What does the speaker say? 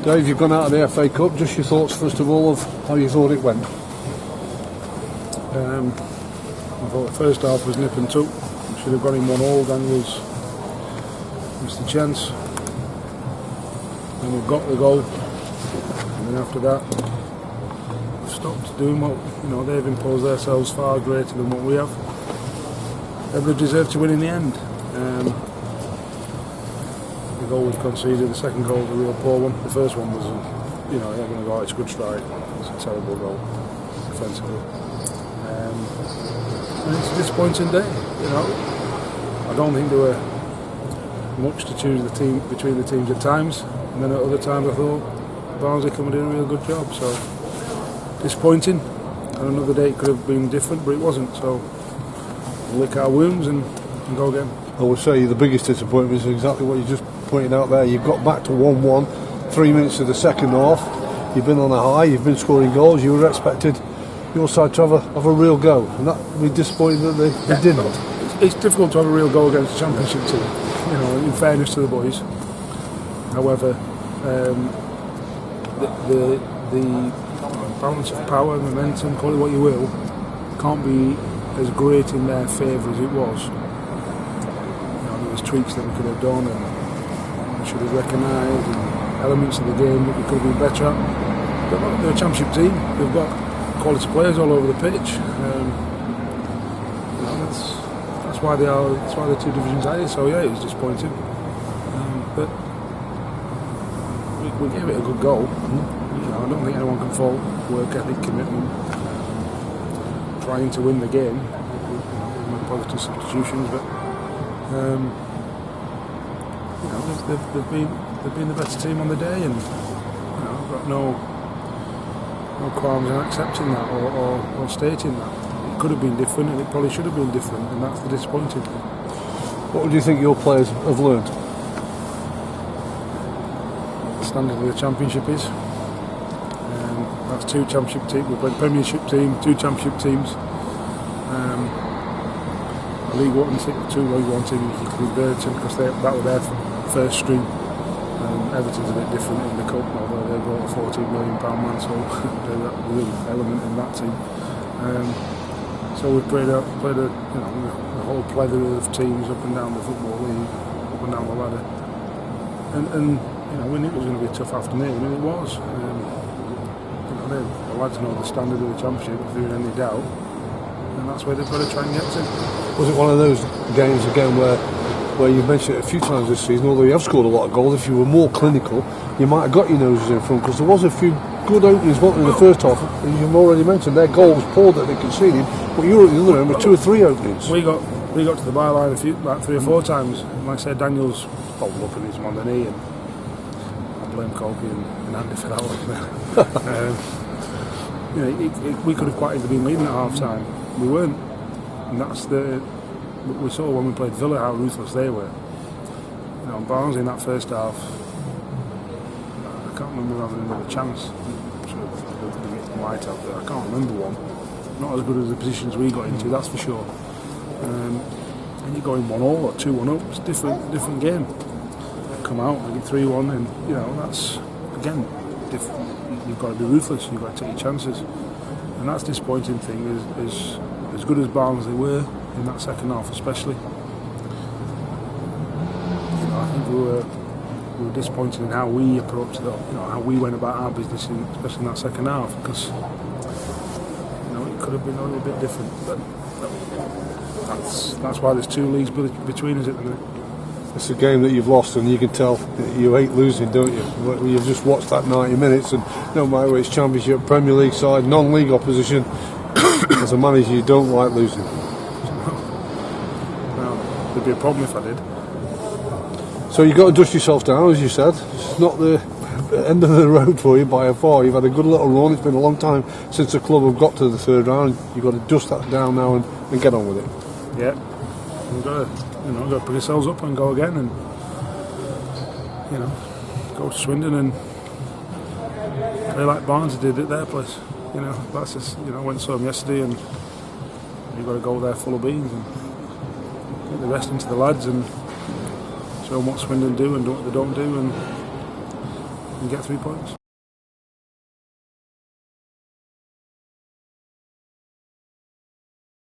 Dave, you've gone out of the FA Cup. Just your thoughts, first of all, of how you thought it went. I thought the first half was nip and tuck. Should have got him 1-1. Daniels missed the chance. And we got the goal. And then after that, we've stopped doing what they've imposed themselves far greater than what we have. And they deserved to win in the end. The goal was conceded. The second goal was a real poor one. The first one was, they're going to go out. It's a good strike. It's a terrible goal defensively. And it's a disappointing day. I don't think there were much to choose between the teams at times, and then at other times I thought Barnsley could have done a real good job. So disappointing. And another day it could have been different, but it wasn't. So we'll lick our wounds and go again. I would say the biggest disappointment is exactly what you just pointed out there. You've got back to 1-1, 3 minutes of the second half. You've been on a high. You've been scoring goals. You were expected your side to have a real go, and that would be disappointing that they didn't. It's difficult to have a real go against a championship team, in fairness to the boys. However, the balance of power, momentum, call it what you will, can't be as great in their favour as it was. There was tweaks that we could have done and we should have recognised, and elements of the game that we could have been better at. But they're a championship team. They've got quality players all over the pitch. That's why they are. That's why they're 2 divisions higher. So yeah, it was disappointing. But we gave it a good goal. I don't think anyone can fault work ethic, commitment, trying to win the game. With positive substitutions, but they've been the better team on the day, and I've got no qualms in accepting that or stating that. It could have been different, and it probably should have been different, and that's the disappointing thing. What would you think your players have learned? The standard of the championship is. That's 2 championship teams. We've played Premiership team, 2 championship teams. A League 1 team, 2 League 1 teams, you could be Burton, because that was their first string. Everton's a bit different in the cup, although they brought a £14 million man, so they're a real element in that team. So we've played the whole plethora of teams up and down the football league, up and down the ladder, and we knew it was going to be a tough afternoon, and it was. The lads know the standard of the championship if there is any doubt, and that's where they've got to try and get to. Was it one of those games again where you mentioned it a few times this season, although you have scored a lot of goals, if you were more clinical you might have got your noses in front, because there was a few good openings in the first half, and you've already mentioned their goal was poor that they conceded, but you were at the other end with 2 or 3 openings. We got to the byline like 3 or 4 times, and like I said, Daniels bobbled up and hit him on the knee, and I blame Colby and Andy for that one. We could have quite easily been leading at half time. We weren't, and we saw when we played Villa how ruthless they were. Barnsley in that first half, I can't remember having another chance. The white out there, I can't remember one. Not as good as the positions we got into, that's for sure. And you're going 1-1 or 2-1 up. It's a different game. Come out and get 3-1, and that's again different. You've got to be ruthless. You've got to take your chances, and that's the disappointing thing. Is as good as Barnsley were in that second half, especially. I think we were disappointed in how we approached it, how we went about our business, especially in that second half, because it could have been a little bit different. But that's why there's 2 leagues between us at the minute. It's a game that you've lost, and you can tell you hate losing, don't you? You've just watched that 90 minutes, and no matter whether it's Championship, Premier League side, non-league opposition, as a manager you don't like losing. Well, there'd be a problem if I did. So you've got to dust yourself down, as you said. It's not the end of the road for you by far. You've had a good little run. It's been a long time since the club have got to the 3rd round. You've got to dust that down now and get on with it. Yeah, we've got to pick ourselves up and go again, and go to Swindon and play like Barnsley did at their place. That's just I went and saw them yesterday, and you've got to go there full of beans and get the rest into the lads and show them what Swindon do and what they don't do, and and get 3 points.